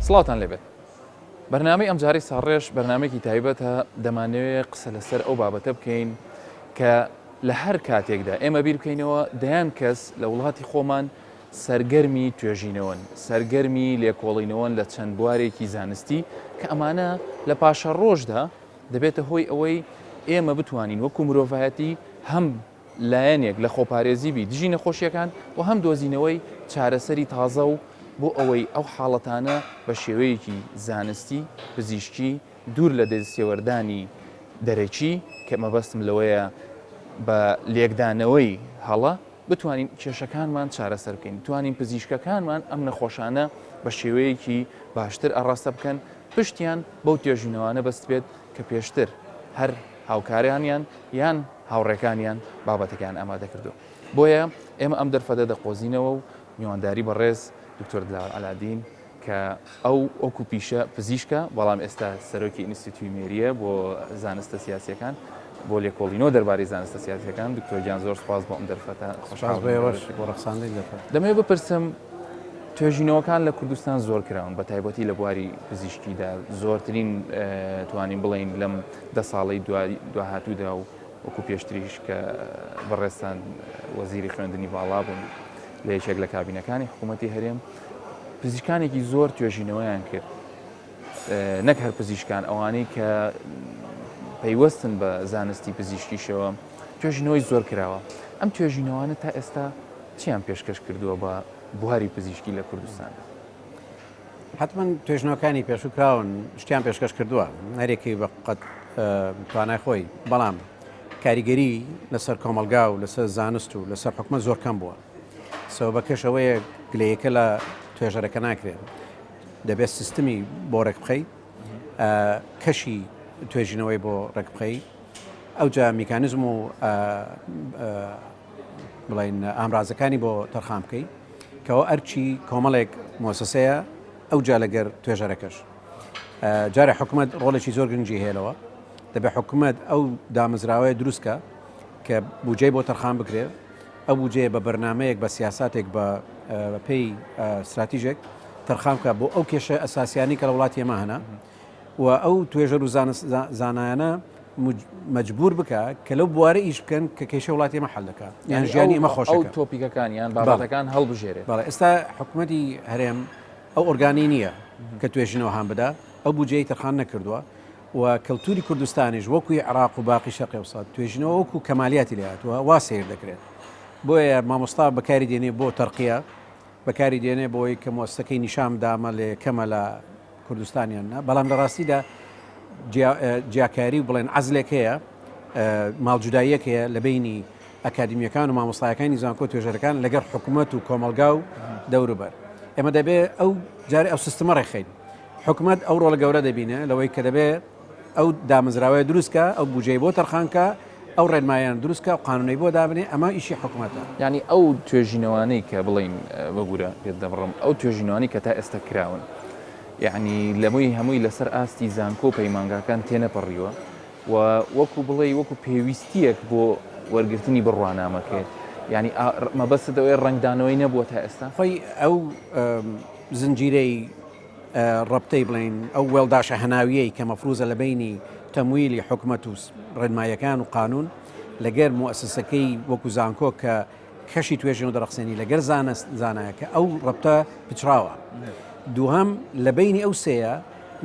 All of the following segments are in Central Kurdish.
سڵاتان لێبێت بەرنامەی ئەمجاری ساڕێژ بەرنامێکی تایبەتە دەمانەوێت قسە لەسەر ئەو بابەتە بکەین کە لە هەر کاتێکدا ئێمە بیر بکەینەوە دەیان کەس لە وڵاتی خۆمان سەرگەرمی توێژینەوەن سەرگەرمی لێکۆڵینەوەن لە چەند بوارێکی زانستی کە ئەمانە لە پاشە ڕۆژدا دەبێتە هۆی ئەوەی ئێمە بتوانین وەکو مرۆڤایەتی هەم لایەنێک لە خۆپارێزی بی دژی نەخۆشیەکان و هەم دۆزینەوەی چارەسەری تازە و بۆ ئەوەی ئەو حاڵەتانە بە شێوەیەکی زانستی پزیشکی دوور لە دەستێوەردانی دەرەکی کە مەبەستم لەوەیە بە لێکدانەوەی هەڵە بتوانین کێشەکانمان چارەسەر بکەین توانین پزیشکەکانمان ئەم نەخۆشانە بە شێوەیەکی باشتر ئاڕاستە بکەن پشتیان بەو توێژینەوانە بەست بێت کە پێشتر هەر هاوکاریانیان یان هاوڕێکانیان بابەتەکان ئامادە کردو بۆیە ئێمە ئەم دەرفەتە دەخۆزینەوە و میوانداری بەڕێز دکتۆر دلاوەر ئەلادین کە ئەو ئۆکو پیشە پزیشکە بەڵام ئێستا سەرۆکی ئینستیتوی مێریە بۆ زانستە سیاسیەکان بۆ لێکۆڵینەوە دەربارەی زانستە سیاسیەکان دکتۆر گیان زۆر سپاس بۆ ئەم دەرفەتە دەمەوێت بپرسم توێژینەوەکان لە کوردستان زۆر کراون بە تایبەتی لە بواری پزیشکیدا زۆرترین توانین بڵین لەم 10 ساڵەی داهاتوودا و وەکو پێشتریش کە بەڕێستان وەزیری خوێندنی باڵا بوون لە یەکێک لە کابینەکانی حکوومەتی هەرێم پزیشکانێکی زۆر توێژینەوەیان کرد نەک هەر پزیشکان ئەوانەی کە پەیوەستن بە زانستی پزیشکیشەوە توێژینەوەی زۆر کراوە ئەم توێژینەوانە تا ئێستا چیان پێشکەش کردووە بە بواری پزیشکی لە کوردستان حتمما توێژنەوەکانی پێشوو کراون شتیان پێشکەش کردووە هەرێکی بەقەت توانای خۆی بەڵام کاریگەری لەسەر کۆمەلگا و لەسەر زانست و لەسەر حکومە زۆر کەم بووە سەبەکەشەوەیە گلەیەکە لە توێژەرەکە ناکرێت دەبێت سیستمی بۆ ڕێک بخەی کەشی توێژینەوەی بۆ ڕێک بخەی ئەوجا میکانیزم و بڵین ئامرازەکانی بۆ تەرخان بکەی کەەوە ئەرچی کۆمەڵێک مۆسسەیە ئەوجا لەگەر توێژەرەکەش جارێ حکومەت ڕۆڵێکی زۆر گرنگی هێلەوە دەبێت حکومەت ئەو دامەزراوەیە دروستکە کە بودجێ بۆ تەرخان بکرێت ئەو بودجێ بە بەرنمەیەک بە سیاساتێک بە پێی استراتیژێک تەرخامکە بۆ ئەو کێشە ئەساسیانی کە لە وڵاتی ئێمە هەنا و ئەو توێژەر و زانایانە مەجبور بکە کە لەو بوارە ئیش بکەن کە کێشە وڵاتی ئێمە حەل دەکات یان ژیانی ئەمە خۆشەکە ئەو تۆپیکەکانیان بابەتەکان هەڵبژێرێت بەڵێ ئێستا حکوومەتی هەرێم ئەو ئۆرگانی نییە کە توێژینەوە هەم بدا ئەو بودجەی تەرخان نەکردووە و کەلتوری کوردستانیش وەکوی عراق و باقی شەرقی ئەوسات توێژینەوە وەکو کەمالیاتی لێهاتووە وا سیر دەکرێت بۆیە مامۆستا بەکاری دێنێ بۆ تەرقیە بەکاری دێنێ بۆی کە مۆستەکەی نیشام دامە لێ کەمە لە کوردستانیاننا بەڵام لە ڕاستیدا جیاکاری و بڵێن عەزلێک هەیە ماڵجوداییەک هەیە لە بینی ئەکادمیەکان و مامۆستایەکانی زانکۆ توێژەرەکان لەگەر حکوومەت و کۆمەلگا و دەوروبەر ئێمە دەبێت ئەو جارێ ئەو سیستەمە ڕێخین حکوومەت ئەو ڕۆڵە گەورە دەبینە لەوەی کە دەبێت ئەو دامەزراوەیە دروستکە ئەو بودجەی بۆ تەرخانکە ئەو ڕێنمایان دروستکە و قانونەی بۆ دابنێ ئەمە ئیشی حکوومەتە ینی ئەو توێژینەوانەی کە بڵین بەگورە پێت دەبڕم ئەو توێژینەوانی کە تا ئێستا کراون یعنی لەمووی هەمووی لەسەر ئاستی زانکۆ پەیمانگاکان تێنەپەڕیوە و وەکو بڵێ وەکو پێویستیەک بۆ وەرگرتنی بڕوانامەکەێت ینی مەبەستەوەی ڕنگدانەوەی نەبووە تا ئێستا خۆی ئەو زنجیرەی ڕەبتەی بڵین ئەو وێڵداشە هەناویەی کە مەفروزە لە بینی تەمویلی حکومەت و ڕێنمایەکان و قانون لەگەر موسسەکەی وەکو زانکۆ کە کەشی توێژین و دەرەخسێنی لەگەر زانایەکە ئەو ڕەبتە پچراوە دووهەم لە بینی ئەو سەیە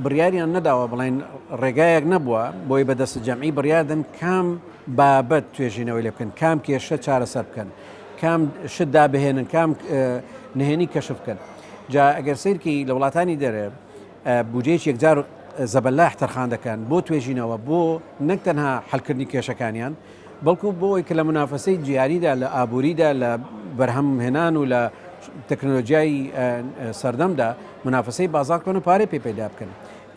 بڕیاریان نەداوە بڵێن ڕێگایەک نەبووە بۆی بەدەست جەمعی بڕیاردن کام بابەت توێژینەوەی لێ بکەن کام کێشە چارەسەر بکەن کام شت دابهێنن کام نهێنی کەشف بکەن جا ئەگەر سیرکی لە وڵاتانی دەرێ بودجەیەکی یەکجار زەبەلاح تەرخان دەکەن بۆ توێژینەوە بۆ نەک تەنها حەلکردنی کێشەکانیان بەڵکو بۆی کە لە منافەسەی جیاریدا لە ئابووریدا لە بەرهەمهێنان و لە تەکنۆلۆژیای سەردەمدا منافەسەی بازارکەن و پارەی پێدا بکەن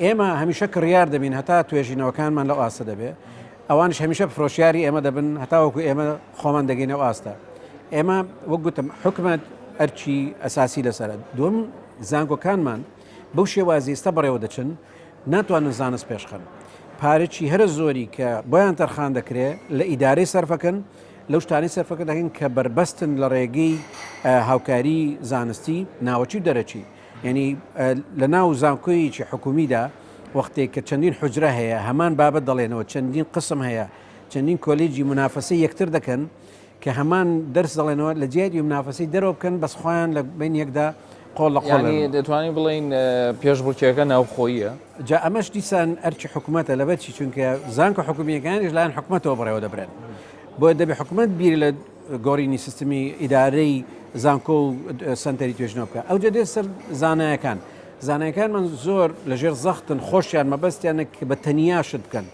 ئێمە هەمیشە کڕیار دەبین هەتا توێژینەوەکانمان لەو ئاستە دەبێت ئەوانش هەمیشە فرۆشیاری ئێمە دەبن هەتاوەکو ئێمە خۆمان دەگەینەوە ئاستە ئێمە وەک گوتم حکومەت ئەرچی ئەساسی لەسرە دوم زانکۆکانمان بەو شێوازی ئێستا بەڕێوە دەچن ناتوانن زانست پێشخەن پارێکی هەرە زۆری کە بۆیان تەرخان دەکرێت لە ئیدارەی سەرفەکەن لەو شتانی سەرفەکە دەکەن کە بربەستن لە ڕێگەی هاوکاری زانستی ناوەچی و دەرەچی یعنی لە ناو زانکۆیەکی حکومیدا وەختێک کە چەندین حجرە هەیە هەمان بابەت دەڵێنەوە چەندین قسم هەیە چەندین کۆلیجی منافەسی یەکتر دەکەن کە هەمان دەرس دەڵێنەوە لە جیاتی منافەسی دەرەوە بکەن بەس خۆیان لە بین یەکدا قۆڵ لە قۆڵ دەتوانین بڵین پێشبڕکێەکە ناوخۆیە جا ئەمەش دیسان ئەرچی حکوومەتە لەبەرچی چونکە زانکۆ حکومیەکانیش لایەن حکوومەتەوە بڕێوە دەبرێن بۆ دەبێ حکوومەت بیر لە گۆڕینی سیستمی ئیدارەی زانکۆ و سنتەری توێژنەوە بکە ئەو جدێ سەر زانایەکان زانایەکان من زۆر لەژێر زەختن خۆشیان مەبەستیانە کە بە تەنیاشت بکەن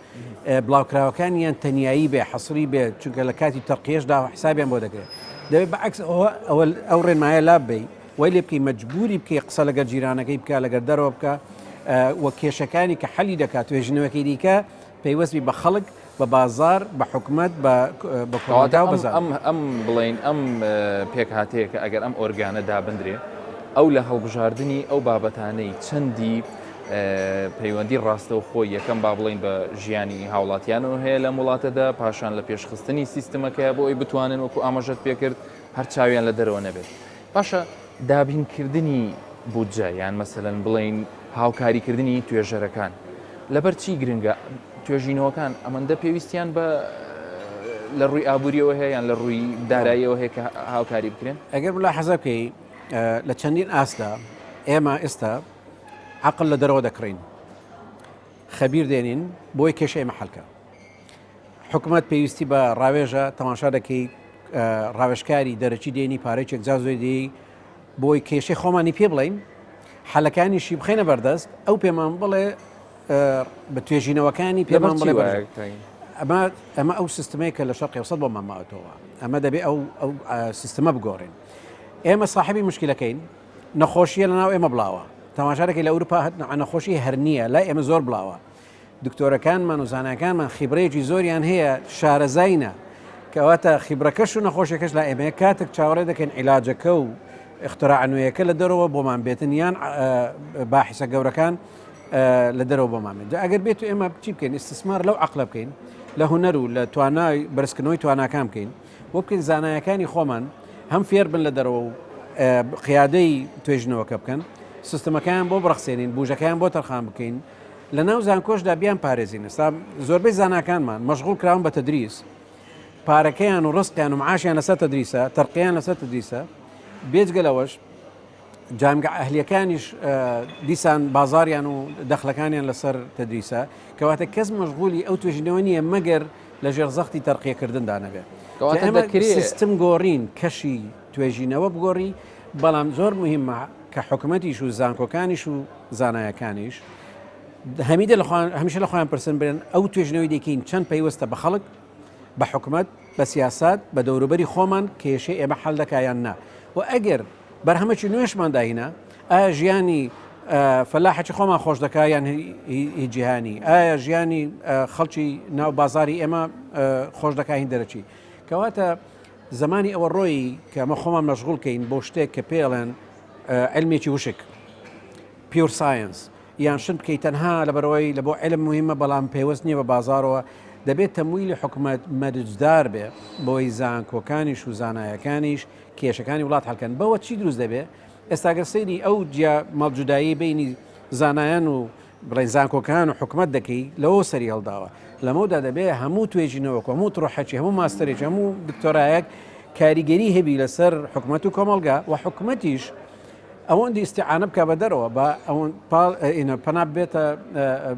بڵاوکراوەکانیان تەنیایی بێ حەسری بێ چونکە لە کاتی تەرقیەشدا حسابیان بۆ دەکرێت دەبێت بەعکس ئەو ڕێنمایە لاب بێ وای لێ بکەی مەجبوری بکەی قسە لەگەر جیرانەکەی بکە لەگەر دەرەوە بکە وە کێشەکانی کە حەلی دەکات توێژنەوەکەی دیکە پەیوەستی بە خەڵک بە بازار بە حکوومەت بە کۆڵادا و بەزار ئەم بڵین ئەم پێک هاتەیە کە ئەگەر ئەم ئۆرگانە دابدرێ ئەو لە هەڵبژاردننی ئەو بابەتانەی چەندی پەیوەندی ڕاستەوە خۆی یەکەم با بڵین بە ژیانی هاوڵاتیانەوە هەیە لە وڵاتەدا پاشان لە پێشخستنی سیستمەکەی بۆ ئەوی بتوانن وەکو ئاماژەت پێکرد هەر چاویان لە دەرەوە نەبێت باشە دابینکردنی بودجە یان مەسەلەن بڵین هاوکاریکردنی توێژەرەکان لەبەر چی گرنگە توێژینەوەکان ئەمەندە پێویستیان بە لە ڕووی ئابوووریەوە هەیە یان لە ڕووی داراییەوە هەیە کە هاوکاری بکرێن ئەگەر بڵا حەزە بکەی لە چەندین ئاستا ئێمە ئێستا عقل لە دەرەوە دەکڕین خەبیر دێنین بۆی کێشە ئێمە حەلکە حکوومەت پێویستی بە ڕاوێژە تەماشا دەکەی ڕاوێژکاری دەرەچی دێنی پارێکێک جازۆی دی بۆی کێشەی خۆمانی پێ بڵین حەلەکانیشی بخینە بەردەست ئەو پێمان بڵێ بە توێژینەوەکانی پێمان بڵێ ئەمە ئەو سیستمەیە کە لە شەرقی ئەوسەد بۆ ماماوەتەوە ئەمە دەبێ ئەو سیستمە بگۆڕین ئێمە صاحبی مشکلەکەین نەخۆشیە لە ناو ئێمە بڵاوە تەماشارێکی لە ئەوروپا نەخۆشی هەر نییە لای ئێمە زۆر بڵاوە دکتۆرەکانمان و زانایەکانمان خیبرەیەکی زۆریان هەیە شارەزاینە کەواتە خیبرەکەش و نەخۆشیەکەش لە ئێمە کاتێک چاوەڕێ دەکەن عیلاجەکە و اختراع نوێیەکە لە دەرەوە بۆمان بێتن یان باحیسە گەورەکان لە دەرەوە بۆمان بێت ئەگەر بێت و ئێمە چی بکەین استثمار لەو عقلە بکەین لە هوەر و لە توانای بەرزکردنەوەی تواناکان بکەین بۆ بکەین زانایەکانی خۆمان هەم فێر بن لە دەرەوە و قیادەی توێژنەوەکە بکەن سیستمەکان بۆ بڕخسێنین بوژەکان بۆ تەرخان بکەین لە ناو زانکۆشدا بیان پارێزین ئێستا زۆربەی زاناکانمان مەشغوڵ کراون بە تەدریس پارەکەیان و ڕستیان و معاشیان لەسەر تەدریسە تەرقیان لەسەر تەدریسە بێجگەلەوەش جامگە ئەهلیەکانیش دیسان بازاریان و دەخلەکانیان لەسەر تەدریسە کەواتە کەس مەشغوڵی ئەو توێژینەوە نییە مەگەر لە ژێرزەختی تەرقیەکردندا نەبێت سیستم گۆڕین کەشی توێژینەوە بگۆڕی بەڵام زۆر مهمە کە حکوومەتیش و زانکۆکانیش و زانایەکانیش هەمیشە لە خۆیان پرسن برێن ئەو توێژنەوەی دەکەین چەند پەیوەستە بە خەڵک بە حکوومەت بە سیاسات بە دەوروبەری خۆمان کێشەی ئێمە حەل دەکایان نا و ئەگەر بەرهەمەکی نوێشمان داهینە ئایا ژیانی فەلاحەکی خۆمان خۆش دەکا یان هی جیهانی ئایا ژیانی خەڵکی ناو بازاری ئێمە خۆش دەکا هین دەرەچی کەواتە زمانی ئەوە ڕۆی کە ئەمە خۆمان مەشغوڵکەین بۆ شتێک کە پێڵێن علمێکی وشک پیور ساینس یان شت بکەیت تەنها لەبەرەوەی لە بۆ علم مهمە بەڵام پێوەست نییە بە بازارەوە دەبێت تەمویلی حکوومەت مەرجدار بێ بۆی زانکۆکانیش و زانایەکانیش کێشەکانی وڵات هەڵکەن بەوە چی دروست دەبێت ئێستاگەر سەیری ئەو مەڵجودایی بینی زانایان و بڵێ زانکۆکان و حکوومەت دەکەی لەوە سەری هەڵداوە لەمەودا دەبێت هەموو توێژینەوەکە هەموو تڕۆحەکی هەموو ماستەرێکی هەموو دکتۆرایەک کاریگەری هەبی لەسەر حکوومەت و کۆمەڵگا و حکوومەتیش ئەوەندی استیعانە بکە بە دەرەوە بە ئەوەن پەنا بێتە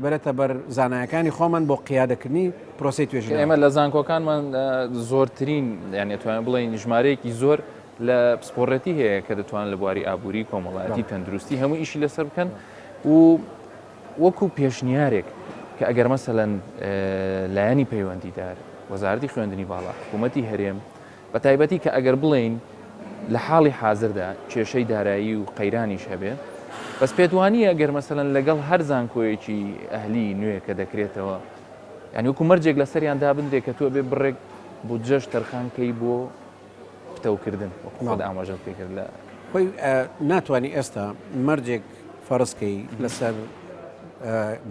بێتە بەر زانایەکانی خۆمان بۆ قیادەکردنی پرۆسی توێژین ئێمە لە زانکۆکانمان زۆرترین یعنی توانێت بڵێن ژمارەیەکی زۆر لە پسپۆڕەتی هەیە کە دەتوانن لە بواری ئابووری کۆمەڵایەتی تەندروستی هەموو ئیشی لەسەر بکەن و وەکو پێشنیارێک کە ئەگەر مەسەلەن لایەنی پەیوەندیدار وەزارەتی خوێندنی باڵا حکوومەتی هەرێم بە تایبەتی کە ئەگەر بڵێن لە حاڵی حازردا کێشەی دارایی و قەیرانیش هەبێت بەس پێدوانیە ئەگەر مەسەلەن لەگەڵ هەر زانکۆیەکی ئەهلی نوێ کە دەکرێتەوە یعنی وەکو مەرجێک لەسەریان دابدرێت کە تۆ بێ بڕێک بودجەش تەرخانکەی بۆ پتەوکردن وەکو ئاماژەت پێکرد لە خۆی ناتوانانی ئێستا مەرجێک فەرزکەی لەسەر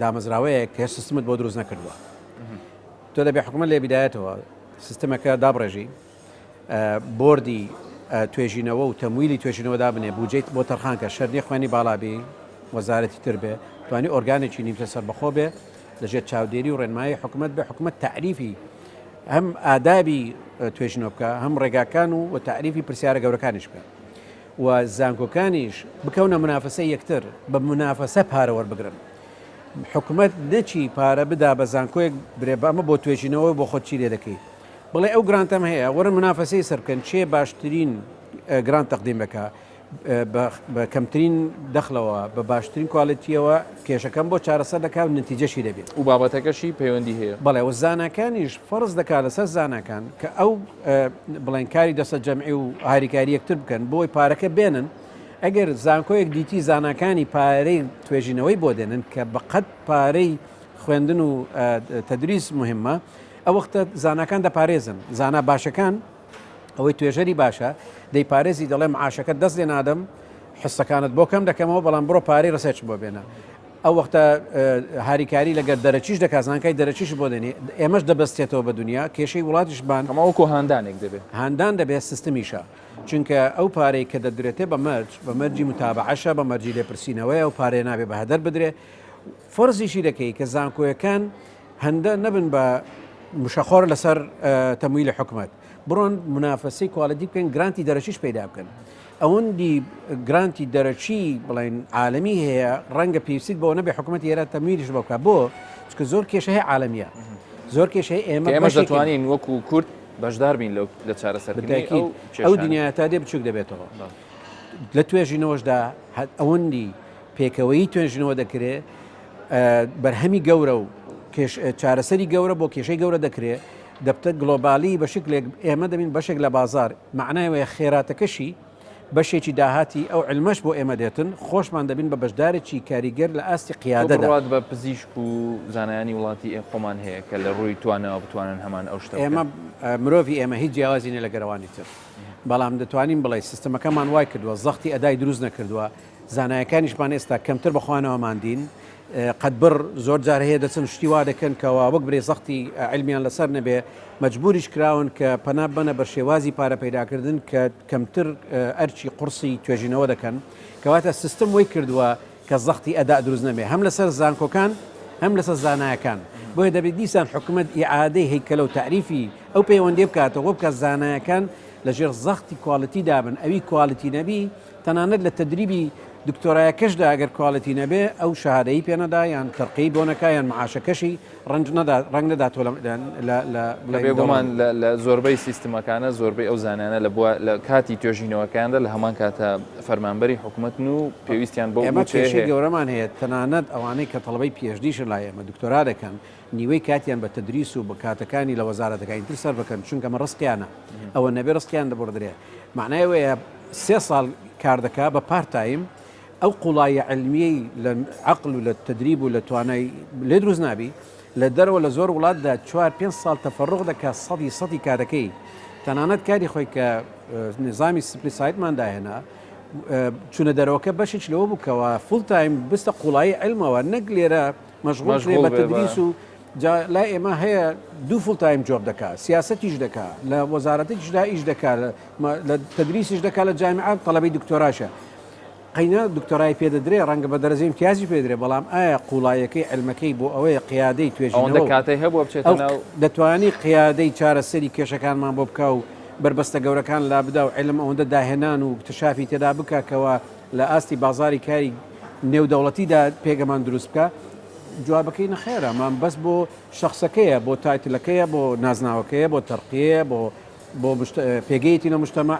دامەزراوەیە کە سیستمت بۆ دروست نەکردووە تۆ دەبێ حکوومەت لێ بیدایەتەوە سیستمەکە دابڕێژی بۆردی توێژینەوە و تەمویلی توێژینەوەدا بنێ بجێت بۆ تەرخانکە شەرنی خوێنی باڵابی وەزارەتی تر بێ توانی ئۆرگانێکی نیمچە سەربەخۆ بێ لەژێر چاودێری و ڕێنمایی حکوومەت بێ حکوومەت تعریفی هەم ئادابی توێژینەوە بکە هەم ڕێگاکان و تعریفی پرسیارە گەورەکانیش بکە و زانکۆکانیش بکەونە منافسە یەکتر بە منافسە پارە وەربگرن حکوومەت نەچی پارە بدا بە زانکۆیەک برێبامە بۆ توێژینەوە بۆ خۆچی لێ دەکەی بڵێ ئەو گرانتەم هەیە وەرە منافسەی سەر بکەن چێ باشترین گران تەقدیم بکە بە کەمترین دەخلەوە بە باشترین کواڵەتیەوە کێشەکەم بۆ چارەسەر دەکات و نتیجەشی دەبێت و بابەتەکەشی پەیوەندی هەیە بەڵێ و زانەکانیش فەرز دەکات لەسەر زانەکان کە ئەو بڵێنکاری دەسە جەمعی و هاریکاری یەکتر بکەن بۆی پارەکە بێنن ئەگەر زانکۆیەک دیتی زانەکانی پارەی توێژینەوەی بۆ دێنن کە بەقەت پارەی خوێندن و تەدریس مهمە ئەو وەختە زانەکان دەپارێزن زانە باشەکان ئەوەی توێژەری باشە دەی پارێزی دەڵێ معاشەکە دەست لێ نادەم حسەکانت بۆ کەم دەکەمەوە بەڵام بڕۆ پارەی ڕسێچ بۆ بێنە ئەو وەختە هاریکاری لەگەر دەرەچیش دەکات زانکای دەرەچیش بۆ دێنێ ئێمەش دەبەستێتەوە بە دنیا کێشەی وڵاتیش بان ئەمەوەکو هاندانێک دەبێت هاندان دەبێت سیستمیشە چونکە ئەو پارەی کە دەدرێتێ بە مەرجی متابعەشە بە مەرجی لێپرسینەوەی ئەو پارەیە نابێ بە هەدەر بدرێ فەرزیشی دەکەی کە زانکۆیەکان هەندە نەبن بە مشەخۆر لەسەر تەمویل حکوومەت بڕۆن منافەسەی کواڵەتی بکەن گرانتی دەرەچیش پیدا بکەن ئەوەندی گرانتی دەرەچی بڵێن عالەمی هەیە ڕەنگە پێویست بۆ نەبێ حکوومەت یێرە تەمویلیش بکە بۆ چکە زۆر کێشە هەیە عالەمیە زۆر کێشەی ئێمەش دەتوانین وەکو کورد بەشدار بین لە چارەسەرکردنی ئەو دنیا تا دێ بچوک دەبێتەوە لە توێژینەوەشدا ئەوەندی پێکەوەی توێژینەوە دەکرێت بەرهەمی گەورە و چارەسەری گەورە بۆ کێشەی گەورە دەکرێت دەبتە گلۆبالی بە شکلێک ئێمە دەبین بەشێک لە بازار معنایوەیە خێراتەکەشی بەشێکی داهاتی ئەو علمەش بۆ ئێمە دێتن خۆشمان دەبین بە بەشدارێکی کاریگەر لە ئاستی قیادەدا بە پزیشک و زانایانی وڵاتی خۆمان هەیە کە لە ڕووی توانەوە بتوانن هەمان ئەو شتە ئێمە مرۆڤی ئێمە هیچ جیاوازینە لە گەرەوانی تر بەڵام دەتوانین بڵێ سیستەمەکەمان وای کردووە زەختی ئەدای دروست نەکردووە زانایەکانیشمان ئێستا کەمتر بەخوانەوەمان دین قەت بڕ زۆر جار هەیە دەچن شتی وا دەکەن کەەوە وەک برێ زەختی علمیان لەسەر نەبێ مەجبوریش کراون کە پەنا بنە بە شێوازی پارە پیداکردن کە کەمتر ئەرچی قورسی توێژینەوە دەکەن کەواتە سیستم وی کردووە کە زەختی ئەدا دروست نەبێ هەم لەسەر زانکۆکان هەم لەسەر زانایەکان بۆیە دەبێت دیسان حکوومەت ئیعادەی هەیکەلە و تعریفی ئەو پەیوەندی بکاتەوە بکە زانایەکان لەژێر زەختی کواڵەتی دابن ئەوی کواڵەتی نەبی تەنانەت لە تەدریبی دکتۆرایەکەشدا ئەگەر کواڵەتی نەبێ ئەو شارەی پێنەدا یان تەرقی بۆ نەکایان معاشەکەشی ڕنگ نەداتۆ بێگومان لە زۆربەی سیستمەکانە زۆربەی ئەو زانانە لە کاتی توێژینەوەکاندا لە هەمان کاتە فەرمانبەری حکوومەتن و پێویستیان بۆ ئێمە کێشەی گەورەمان هەیە تەنانەت ئەوانەی کە تەڵەبەی پێشدیش لای ئێمە دکتۆرا دەکەن نیوەی کاتیان بە تەدریس و بە کاتەکانی لە وەزارەتەکانی تر سەر بکەن چونکە مە ڕستیانە ئەوە نەبێ ڕستیان دەبڕدرێ معنایەوەیە 3 ساڵ کار دەکا بە پارتایم ئەو قوڵایە علمیەی لە عقل و لە تدریب و لە توانای لێ دروست نابی لە دەرەوە لە زۆر وڵاتدا 4-5 ساڵ تەفەڕق دەکات سەدی کارەکەی تەنانەت کاری خۆی کە نظامی سپلیسایتمان داهێنا چونە دەرەوەکە بەشێک لەوە بووکەوە فول تایم بستە قوڵایی علمەوە نەک لێرە مەشغوڵ بە تدریس و لا ئێمە هەیە 2 فول تایم جۆب دەکات سیاسەتیش دەکات لە وەزارەتێکیشدا ئیش دەکات لە تدریسیش دەکات لە جامعات تەڵەبەی دکتۆراشە قەینە دکتۆرای پێدەدرێ ڕەنگە بە دەرەجەی امتیازی پێدرێ بەڵام ئایا قوڵایەکەی علمەکەی بۆ ئەوەیە قیادەی توێژینەوە کاتەی هەبووە بچێتەوە ناو دەتوانی قیادەی چارەسەری کێشەکانمان بۆ بکە و بربەستە گەورەکان لا بدا و علم ئەوەندە داهێنان و اکتشافی تێدا بکەکەوە لە ئاستی بازاری کاری نێودەوڵەتیدا پێگەمان دروست بکە جوابەکەی نەخێرە مان بەس بۆ شخصەکەیە بۆ تایتلەکەیە بۆ نازناوەکەیە بۆ تەرقیە بۆ پێگەیەتی لە مجتەمع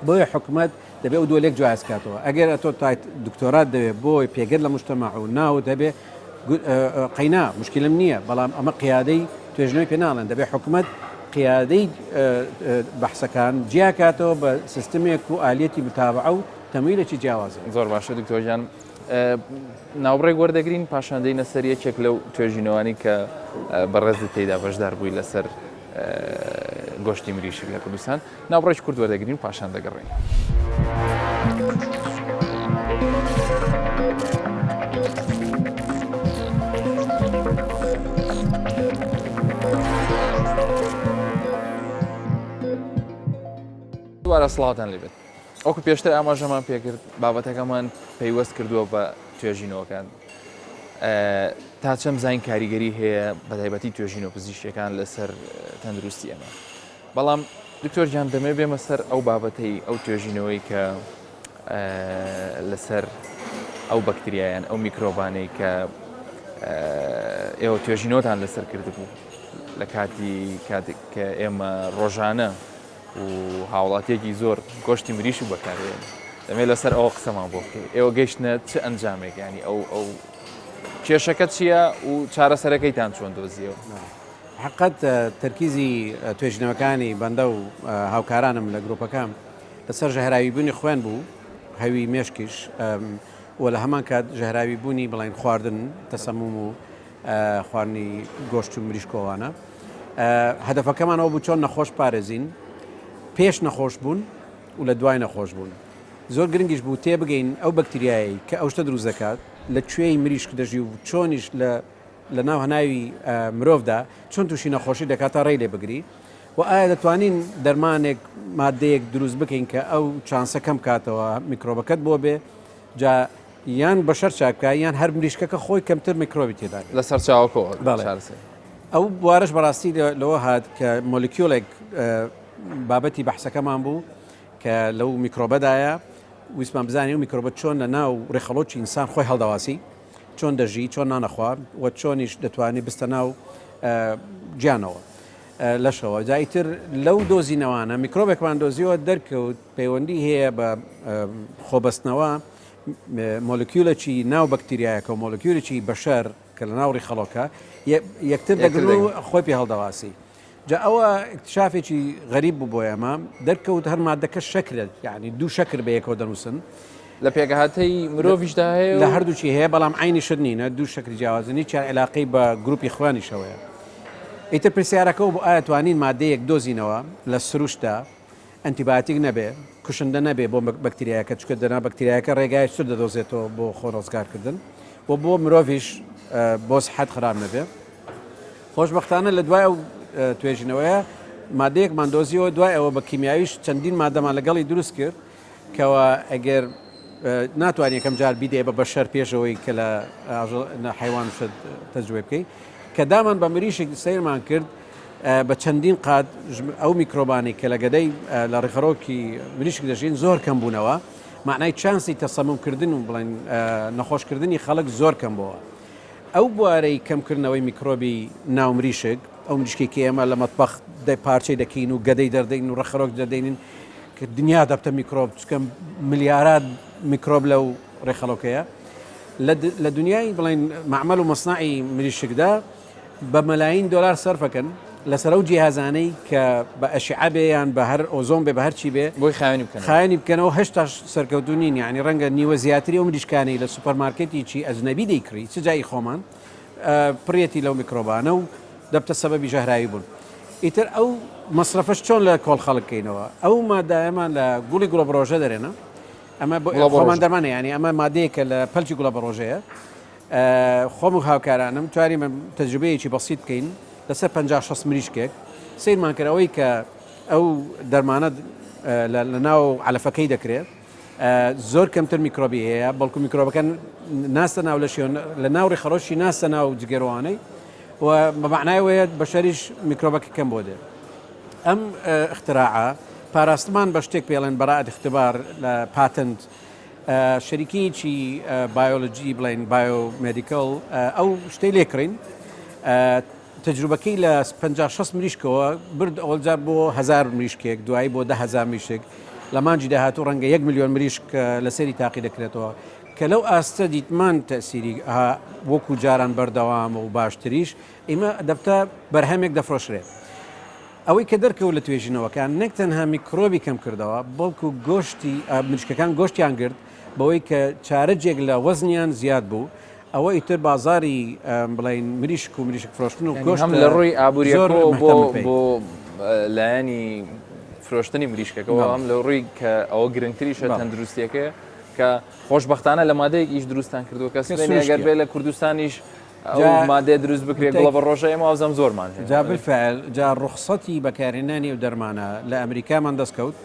بۆیە حکوومەت دەبێ و دۆلێک جواز کاتەوە ئەگەر تۆ تایت دکتۆرات دەوێت بۆی پێگەر لە مجتەمع و ناو دەبێ قەینا مشکلم نییە بەڵام ئەمە قیادەی توێژنەوەی پێ ناڵێن دەبێت حکوومەت قیادەی بەحسەکان جیا کاتەوە بە سیستمێک و ئالێتی متابعە و تەمویلێکی جیاوازە زۆر باشە دکتۆرجان ناوڕێک وەردەگرین پاشاندەی نەسەر یەکێک لەو توێژینەوەی کە بەڕێزت تێدا بەشدار بووی لەسەر گۆشتی مریشک لە کوردستان ناوڕێک کورد وەردەگرین پاشان دەگەڕێین. کاکەرە سڵاتان لێبێت ئەوکو پێشتر ئاماژەمان پێکرد بابەتەکەمان پەیوەست کردووە بە توێژینەوەکان تا چەم زین کاریگەری هەیە بەتایبەتی توێژین و پزیشکەکان لەسەر تەندروستی ئەمە بەڵام دکتۆر گیان دەمێ بێمە سەر ئەو بابەتەی ئەو توێژینەوەی کە لەسەر ئەو بەکتریایان ئەو میکرۆبانەی کە ئێوە توێژینەوەتان لەسەر کردبوو لە کاتێک کە ئێمە ڕۆژانە و هاوڵاتیەکی زۆر گۆشتی مریش و بەکارێن دەمێت لەسەر ئەوە قسەمان بۆ بکەین ئێوە گەیشتنە چ ئەنجامێک ینی ئەو کێشەکە چییە و چارەسەرەکەیتان چۆن دۆزیەوە حقت تەرکیزی توێژنەوەکانی بەندە و هاوکارانم لە گرۆپەکەم لەسەر ژەهراوی بوونی خوێن بوو هەوی مێشکیش و لە هەمان کات ژەهراوی بوونی بڵین خواردن تەسەموم و خواردنی گۆشت و مریشکۆوانە هەدەفەکەمان ئەوە بوو چۆن نەخۆش پارێزین پێش نەخۆش بوون و لە دوای نەخۆش بوون زۆر گرنگیش بوو تێبگەین ئەو بەکتریایی کە ئەو شتە دروست دەکات لە کوێی مریشک دەژی و چۆنیش لە ناو هەناوی مرۆڤدا چۆن تووشی نەخۆشی دەکاتە ڕێی لێ بگری و ئایا دەتوانین دەرمانێک مادەیەک دروست بکەین کە ئەو چانسە کەم کاتەوە میکرۆبەکەت بۆ بێ جا یان بەشەر چاکە یان هەر مریشکەکە خۆی کەمتر میکرۆبی تێدا لەسەر چاوەکەوە ئەو بوارش بەڕاستی لەوە هات کە مۆلیکیۆلێک بابەتی بەحسەکەمان بوو کە لەو میکرۆبەدایە ویسمان بزانانی و میکرۆبەت چۆن لە ناو ڕێخەڵۆکی ئینسان خۆی هەڵدەواسی چۆن دەژی چۆن نانەخوار و چۆنیش دەتوانێت بستە ناو گیانەوە لەشەوە جایتر لەو دۆزینەوانە میکرۆبێکمان دۆزیەوە دەرکەوت پەیوەندی هەیە بە خۆبەستنەوە مۆلیکیولێکی ناو بەکتریایەکە و مۆلیکیولێکی بەشەر کە لە ناو ڕێخەڵۆکە یەکتر دەگرن و خۆی پێ هەڵدەواسی جا ئەوە اکتشافێکی غەریب بوو بۆ ئێمە دەرکەوت هەر مادەکە شەکرێت یعنی دوو شەکر بەیەکەوە دەنووسن لە پێگەهاتەی مرۆڤیشدا هەیە لە هەردووچی هەیە بەڵام عینی شت نینە دوو شەکری جیاوازنی چیان علاقەی بە گروپی خوانیشەوەیە ئیتر پرسیارەکە بۆ ئایا توانین مادەیەک دۆزینەوە لە سروشتا ئەنتیباتیک نەبێ کوشندە نەبێ بۆ بەکتریایەکە چکە دەنا بەکتریایەکە ڕێگای سوور دەدۆزێتەوە بۆ خۆڕۆزگارکردن و بۆ مرۆڤیش بۆ سەحەت خراب نەبێ خۆشبەختانە لە دوای ئەو توێژینەوەیە مادەیەکمان دۆزیەوە دوای ئەوە بە کیمیاویش چەندین مادەمان لەگەڵی دروست کرد کەەوە ئەگەر ناتوانانی یەکەم جار بیدێ بە بەشەر پێشەوەی کە لە حیوان شت تەجوێ بکەیت کە دامان بە مریشێک سیرمان کرد بە چەندین قات ئەو میکرۆبانی کە لە گەدەی لە ڕێخەڕۆکی مریشک دەژین زۆر کەم بوونەوە معنای چانسی تەسەممکردن و بڵین نەخۆشکردنی خەڵک زۆر کەم بووە ئەو بوارەی کەمکردنەوەی میکرۆبی ناو مریشک ئەو مریشکێکی ئێمە لە مەتبەخ پارچەی دەکەین و گەدەی دەردەین و ڕێخەڕۆک دەدەین کە دنیا دەبتە میکرۆب چکەم ملیارات میکرۆب لەو ڕێخەڵۆکەیە لە دنیای بڵین معمەل و مەصنعی مریشکدا بە مەلاین دۆلار سەرفەکەن لەسەر ئەو جیهازانەی کە بە ئەشعە بێ یان بە هەر ئۆزۆن بێ بە هەرچی بێ بۆی خایانی بکەنەوە هەشتا سەرکەوتونین یعنی ڕەنگە نیوە زیاتری ئەو مریشکانەی لە سوپەرمارکێتی چی ئەجنەبی دەیکڕی چ جایی خۆمان پڕێتی لەو میکرۆبانە و دەبتە سەبەبی ژەهراوی بوون ئیتر ئەو مەصرفش چۆن لە کۆڵ خەڵکەینەوە ئەو مادایەمان لە گوڵی گوڵە بڕۆژە دەرێنە ئەمە خۆمان دەرمانە ینی ئەمە مادەیەکە لە پەلکی گوڵە بڕۆژەیە خۆم و هاوکارانم توانیم تەجروبەیەکی بەسیط بکەین لەسەر 50-60 مریشکێک سیرمان کردەوەی کە ئەو دەرمانە لە ناو علەفەکەی دەکرێت زۆر کەمتر میکرۆبی هەیە بەڵکو میکرۆبەکە ناستە ناو لە شوێن لە ناو ڕێخەڕۆشی ناستە ناو جگەڕوانەی و بەمعنایەوەیە بە شەریش میکرۆبەکە کەم بۆ دێ ئەم اختراعە پاراستمان بە شتێک پێڵێن بەڕائەت اختبار لە پاتنت شەریکیی بایۆلۆجی بڵین بایۆمێدیکەڵ ئەو شتەی لێکڕین تەجروبەکەی لە 50-60 مریشکەوە برد ئەوەجار بۆ 1000 مریشکێک دوایی بۆ 10,000 مریشک لە مانجی داهاتوو ڕەنگە 1 ملیۆن مریشک لەسەری تاقی دەکرێتەوە کە لەو ئاستە دیتمان تەسیری وەکو جاران بەردەوام و باشتریش ئێمە دەبتە بەرهەمێک دەفرۆشرێت ئەوەی کە دەرکەوت لە توێژینەوەکان نەک تەنها میکرۆبی کەم کردەوە بەڵکو گۆشتی مریشکەکان گۆشتیان گرت بەوەی کە چارەجێک لە وەزنیان زیاد بوو ئەوە ئیتر بازاری بڵین مریشک و مریشک فرۆشتن و گۆشت لە ڕووی ئابوووریەوە بۆ لایەنی فرۆشتنی مریشکەکەەوە ئەم لە ڕووی کە ئەوە گرنگتریشە تەندروستیەکە کە خۆشبەختانە لە مادەیەک ئیش دروستان کردووە کەسێگەر بێ لە کوردستانیش مادێ دروست بکرێت گوڵە بە ڕۆژە ئێمە ئازەم زۆرمان جا بالفعل جا ڕوخسەتی بەکارهێنانی و دەرمانە لە ئەمریکامان دەستکەوت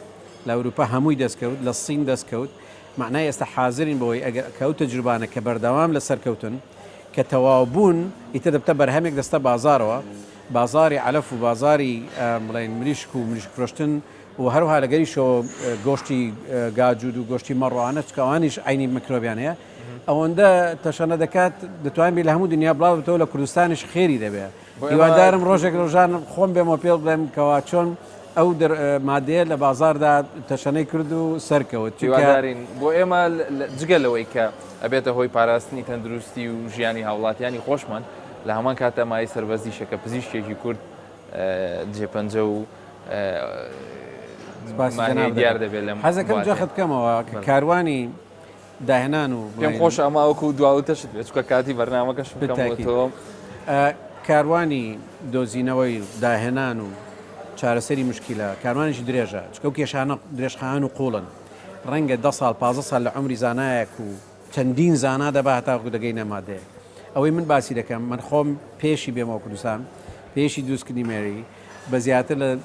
لە ئەوروپا هەمووی دەستکەوت لە سین دەستکەوت معنای ئێستا حاضرین بەوەی ئەگەر کەوت تەجروبانە کە بەردەوام لە سەرکەوتن کە تەواوبوون ئیتر دەبتە بەرهەمێک دەستە بازارەوە بازاری علف و بازاری بڵێن مریشک و مریشک فرۆشتن و هەروها لەگەریشەوە گۆشتی گاجود و گۆشتی مەڕوانە چکەوانیش عینی میکرۆبیان هەیە ئەوەندە تەشەنە دەکات دەتوانین لە هەموو دنیا بڵاوێتەوە لە کوردستانیش خێری دەبێت هیوادارم ڕۆژێک ڕۆژان خۆم بێمە پێ بڵێم کەوا چۆن ئەو مادەیە لە بازاردا تەشەنەی کرد و سەرکەوت هیوادارین بۆ ئێمە جگە لەوەی کە ئەبێتە هۆی پاراستنی تەندروستی و ژیانی هاوڵاتیانی خۆشمان لە هەمان کاتە مای سەربەزیشەکە پزیشکێکی کورد جێپەنجە و دیار دەبێت لەم حەزەکەم جەخت بکەمەوە کاروانی داهێنان و پێم خۆش ئەماوەکو دواوتەشت بێت چکە کاتی بەرنامەکەش بکەمەوە کاروانی دۆزینەوەی داهێنان و چارەسەری مشکلە کاروانیشی درێژە چکە و کێشانە درێژخان و قوڵن ڕەنگە 10 ساڵ 15 سال لە عمری زانایەک و چەندین زانا دەبا هەتاکو دەگەینە مادەیە ئەوەی من باسی دەکەم من خۆم پێشی بێمەوە کوردستان پێشی دروستکردنی مێری بە زیاتر لە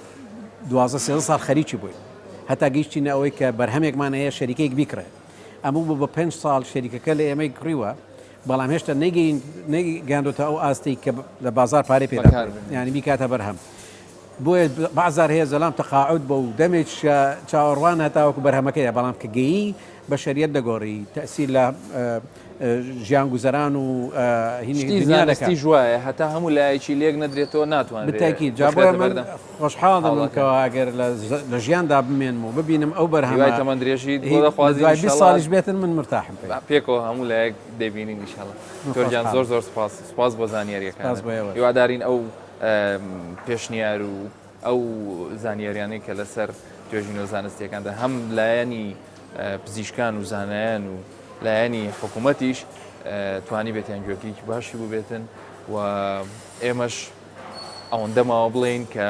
12 ساڵ خەریکی بووین هەتا گەیشتینە ئەوەی کە بەرهەمێکمان هەیە شەریکەیەک بیکڕێ ئەموو بوو بە 5 ساڵ شەریکەکە لە ئێمەی کڕیوە بەڵام هێشتا نەیگەاندۆتە ئەو ئاستی کە لە بازار پارەی پێدا ینی بیکاتە بەرهەم بۆیە بازار هەیە زەلام تەقاعود بە و دەمێک چاوەڕوان هەتاوەکو بەرهەمەکەیە بەڵام کە گەیی بە شەریەت دەگۆڕی تەسیل لە ژیان گوزەران و هینیزانستی ژوایە هەتا هەموو لایەکی لێک نەدرێتەوە ناتوانێت بتاکی جابە من خۆشحاڵ دەڵکەوە ئەگەر لە ژیاندا بمێنم و ببینم ئەو بەرهەمای تەمەند درێژی دەخوازی ساڵیش بێتن من مرتاحم پێکەوە هەموو لایەک دەبینین ئینشاڵڵا تۆرجان زۆر سپاس بۆ زانیاریەکان هیوادارین ئەو پێشنیار و ئەو زانیاریانەی کە لەسەر توێژین و زانستیەکاندا هەم لایەنی پزیشکان و زانایان و لایەنی حکوومەتیش توانی بێتیان گوێکێکی باشی بوو بێتن و ئێمەش ئەوەندەماوە بڵێن کە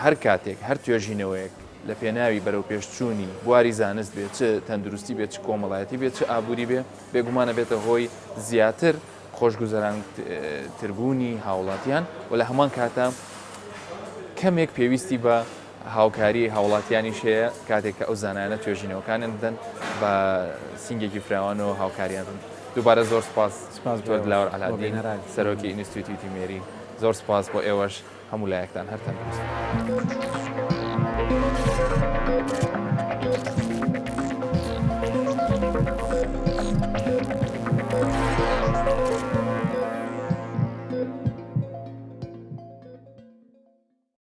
هەر کاتێک هەر توێژینەوەیەک لە پێناوی بەرەو پێشچوونی بواری زانست بێت چ تەندروستی بێت چ کۆمەڵایەتی بێت چ ئابووری بێ بێگومانە بێتە هۆی زیاتر خۆشگوزەران تربوونی هاوڵاتیان و لە هەمان کاتە کەمێک پێویستی بە هاوکاری هاوڵاتیانیش هەیە کاتێک کە ئەو زانایانە توێژینەوەکانیان بدەن بە سینگێکی فراوانەوە هاوکاریان دووبارە زۆر سپاس لاوەر عەلادین سەرۆکی ئینستیتیوتی مێری زۆر سپاس بۆ ئێوەش هەموو لایەکتان هەر تەندروست.